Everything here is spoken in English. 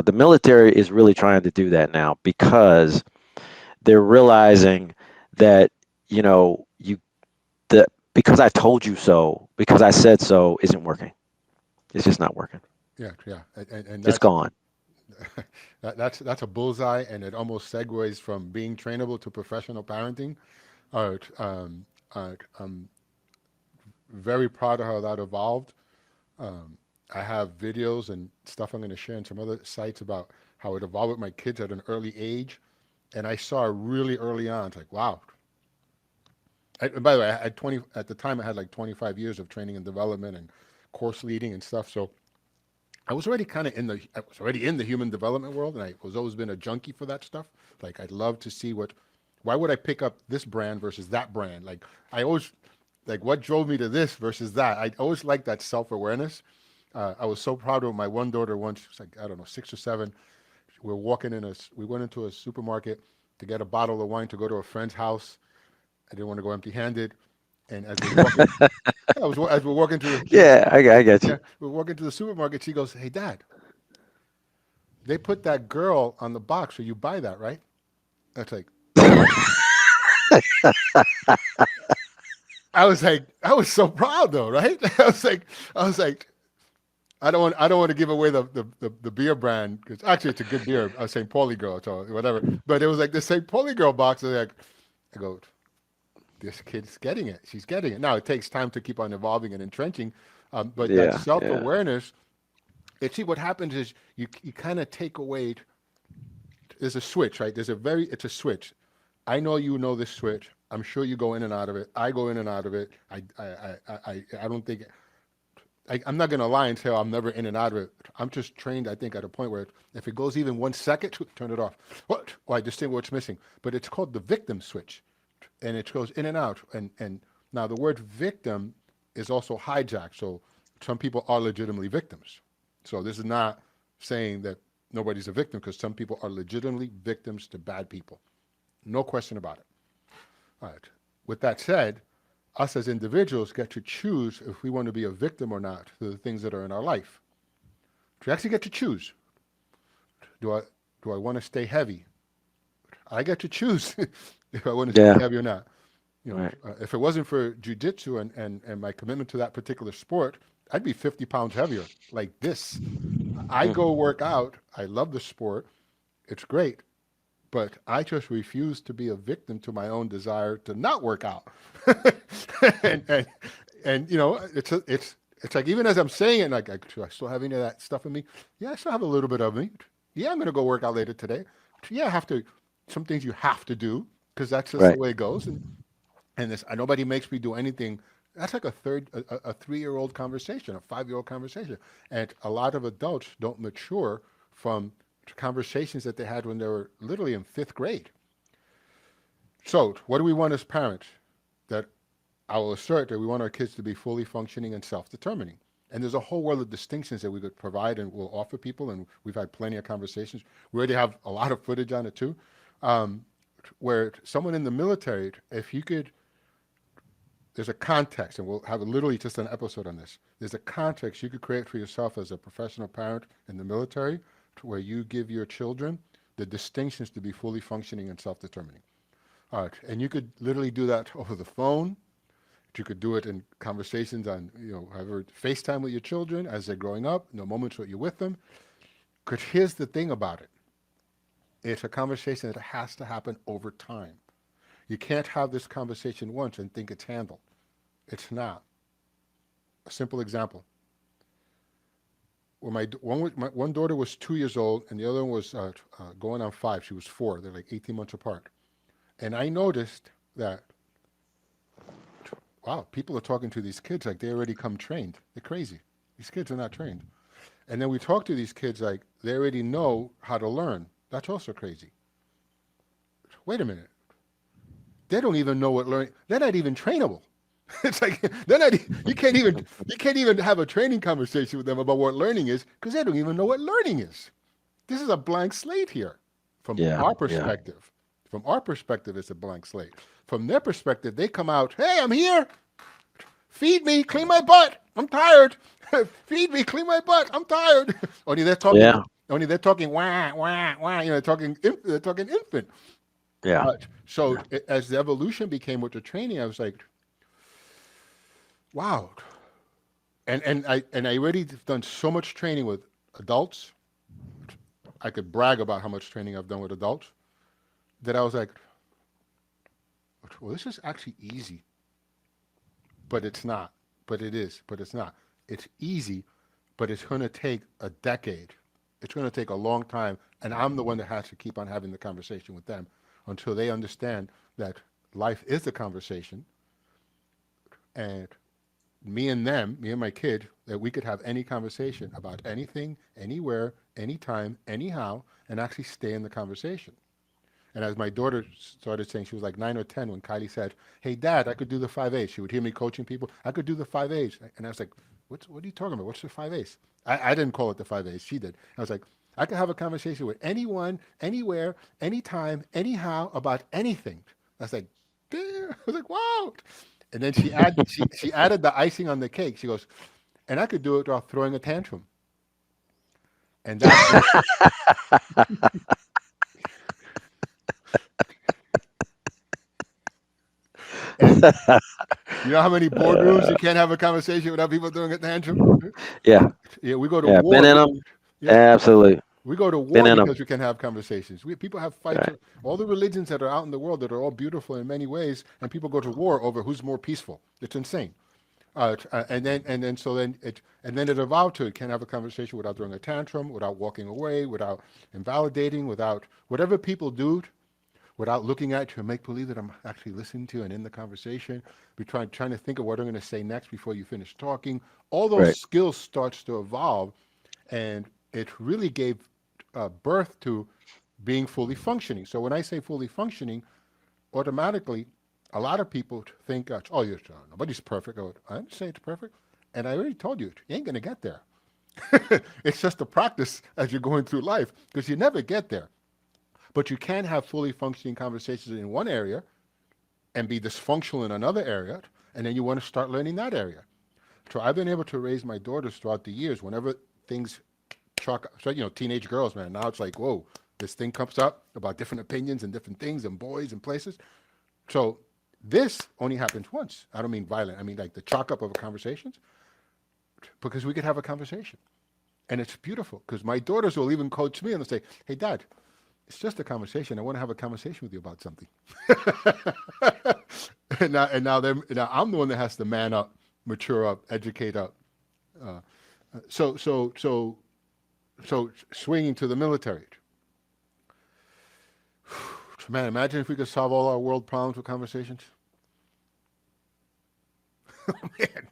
The military is really trying to do that now because they're realizing that, you know, the because I told you so, because I said so isn't working. It's just not working. Yeah, yeah, and It's gone. that's a bullseye, and it almost segues from being trainable to professional parenting. Uh, um, I'm very proud of how that evolved. Um, I have videos and stuff I'm going to share in some other sites about how it evolved with my kids at an early age, and I saw really early on. It's like, wow. And by the way, I had 20 at the time. I had like 25 years of training and development and course leading and stuff. So I was already kind of in the I was already in the human development world, and I was always been a junkie for that stuff. Like I'd love to see what, why would I pick up this brand versus that brand? Like I always like what drove me to this versus that. I always liked that self awareness. I was so proud of my one daughter once. She was like I don't know 6 or 7. We went into a supermarket to get a bottle of wine to go to a friend's house. I didn't want to go empty handed. And as we're walking, yeah, as we're walking Yeah, I get yeah, you. we're walking to the supermarket. She goes, "Hey, Dad, they put that girl on the box, so you buy that, right?" That's like, I was so proud though, right? I was like, I don't want to give away the beer brand because actually it's a good beer, a St. Pauli girl, so whatever. But it was like the St. Pauli girl box. Like, I go, this kid's getting it. She's getting it. Now it takes time to keep on evolving and entrenching, but that Yeah, self yeah. awareness. And see what happens is you kind of take away. There's a switch, right? It's a switch. I know you know this switch. I'm sure you go in and out of it. I go in and out of it. I don't think I'm not gonna lie and say, oh, I'm never in and out of it. I'm just trained, I think, at a point where if it goes even 1 second, turn it off. What? Well, I distinguish what's missing. But it's called the victim switch, and it goes in and out. And now the word victim is also hijacked. So some people are legitimately victims. So this is not saying that nobody's a victim because some people are legitimately victims to bad people. No question about it. All right. With that said, us as individuals get to choose if we want to be a victim or not to the things that are in our life. We actually get to choose. Do I do I want to stay heavy? I get to choose if I want to stay Yeah. heavy or not. Right. If it wasn't for jujitsu and my commitment to that particular sport, I'd be 50 pounds heavier like this. I Hmm. go work out. I love the sport. It's great. But I just refuse to be a victim to my own desire to not work out. and, and and it's like even as I'm saying it, like do I still have any of that stuff in me? Yeah, I still have a little bit of me. Yeah, I'm gonna go work out later today. Yeah, I have to. Some things you have to do because that's just the Right. way it goes. And this, nobody makes me do anything. That's like a 3-year-old conversation, a 5-year-old conversation, and a lot of adults don't mature from conversations that they had when they were literally in 5th grade. So, what do we want as parents? That I will assert that we want our kids to be fully functioning and self-determining. And there's a whole world of distinctions that we could provide and will offer people, and we've had plenty of conversations. We already have a lot of footage on it too, um, where someone in the military, if you could, there's a context, and we'll have literally just an episode on this. There's a context you could create for yourself as a professional parent in the military, to where you give your children the distinctions to be fully functioning and self-determining. All right, and you could literally do that over the phone. You could do it in conversations on, however, FaceTime with your children as they're growing up, in the moments that you're with them. Because here's the thing about it. It's a conversation that has to happen over time. You can't have this conversation once and think it's handled. It's not. A simple example. When my one daughter was 2 years old and the other one was going on 5, she was 4. They're like 18 months apart. And I noticed that, wow, people are talking to these kids like they already come trained. They're crazy. These kids are not trained. And then we talk to these kids like they already know how to learn. That's also crazy. Wait a minute. They don't even know what learning. They're not even trainable. It's like they're not. You can't even have a training conversation with them about what learning is because they don't even know what learning is. This is a blank slate here, from Yeah. our Yeah. perspective. From our perspective, it's a blank slate. From their perspective, they come out. Hey, I'm here. Feed me, clean my butt. I'm tired. Feed me, clean my butt. I'm tired. Only they're talking. Yeah. Only they're talking wah wah wah. You know, they're talking infant. Yeah. So Yeah. as the evolution became with the training, I was like, wow. And I already done so much training with adults. I could brag about how much training I've done with adults. That I was like, well, this is actually easy, but it's not. But it is. But it's not. It's easy, but it's going to take a decade. It's going to take a long time, and I'm the one that has to keep on having the conversation with them until they understand that life is a conversation, and me and them, me and my kid, that we could have any conversation about anything, anywhere, anytime, anyhow, and actually stay in the conversation. And as my daughter started saying, she was like 9 or 10 when Kylie said, "Hey, Dad, I could do the 5 A's." She would hear me coaching people. I could do the 5 A's. And I was like, what are you talking about? What's the 5 A's? I didn't call it the 5 A's. She did. I was like, I could have a conversation with anyone, anywhere, anytime, anyhow, about anything. I was like, damn. I was like, wow. And then she added the icing on the cake. She goes, and I could do it while throwing a tantrum. And that's when, and you know how many boardrooms you can't have a conversation without people throwing a tantrum? Yeah. Yeah, we go to Yeah. Been war. in them. Yeah, Absolutely. we go to Been war in them. because we can have conversations. People have fights. Right. All the religions that are out in the world that are all beautiful in many ways, and people go to war over who's more peaceful. It's insane. And then it evolved to it can't have a conversation without throwing a tantrum, without walking away, without invalidating, without whatever people do, without looking at you and make believe that I'm actually listening to you and in the conversation. We trying to think of what I'm going to say next before you finish talking. All those Right. skills starts to evolve, and it really gave birth to being fully functioning. So when I say fully functioning, automatically, a lot of people think, oh, nobody's perfect. I didn't say it's perfect. And I already told you, you ain't going to get there. It's just a practice as you're going through life because you never get there. But you can have fully functioning conversations in one area and be dysfunctional in another area, and then you want to start learning that area. So I've been able to raise my daughters throughout the years. Whenever things chalk, so, teenage girls, man, now it's like, whoa, this thing comes up about different opinions and different things and boys and places. So this only happens once. I don't mean violent. I mean like the chalk up of conversations because we could have a conversation. And it's beautiful because my daughters will even coach me and they'll say, hey, Dad, it's just a conversation. I want to have a conversation with you about something. and now I'm the one that has to man up, mature up, educate up. Uh, so so so so swinging to the military, man. Imagine if we could solve all our world problems with conversations. Man,